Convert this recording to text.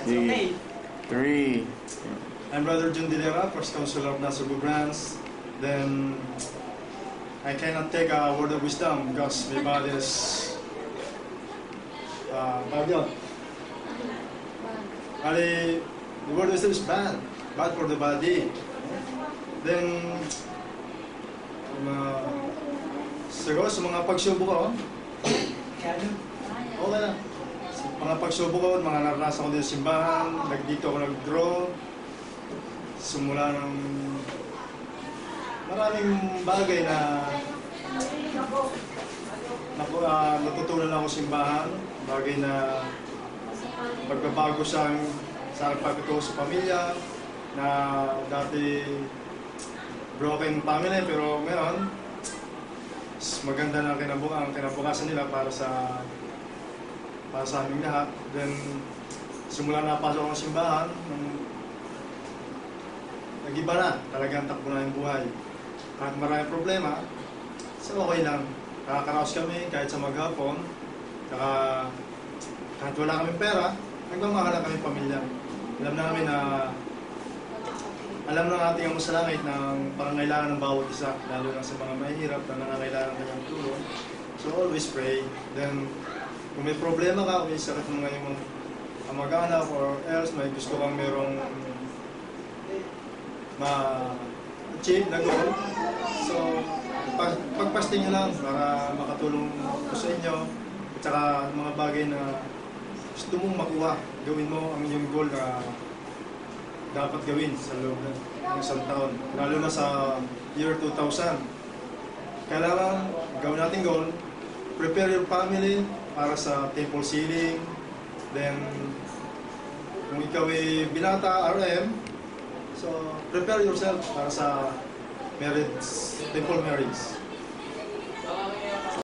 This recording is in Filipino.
It's okay. 3. I'm Brother Jun Dilera, First Counselor of Nasugbu Branch. Then I cannot take a word of wisdom because my body is bad. The word of wisdom is bad for the body. Then siguro sa mga pagsubok ko, okay lang. Sa mga pagsubok ko, mga naranasan ko din sa simbahan, dito ako nag-draw. Simula ng maraming bagay na natutunan ako sa simbahan, bagay na pagbabago sa pagkatuo sa pamilya, na dati broken family, pero ngayon maganda na kinabukasan nila para sa aming lahat. Then simula na pasok ako ng simbahan, nag-iba na, talagang takbo na yung buhay. Kahit maraming problema, so okay lang. Nakakaraos kami kahit sa maghapon, kahit wala kaming pera, nagmamahal kami pamilya. Alam na natin ang masalangit ng pangangailangan ng bawat isa, lalo na sa mga mahihirap na nangangailangan ng kanyang tulong. So always pray. Then, kung may problema ka, kung may sakit mo ngayon mag-anak or else may gusto kang merong ma-achieve na goal. So, pagpasting nyo lang para makatulong ko sa inyo. At saka mga bagay na gusto mong makuha, gawin mo ang inyong goal na dapat gawin sa loob ng isang taon. Lalo na sa year 2000. Kailangan gawin natin goal, prepare your family para sa temple sealing. Then, kung ikaw ay binata, RM, so prepare yourself para sa marriage, temple marriage.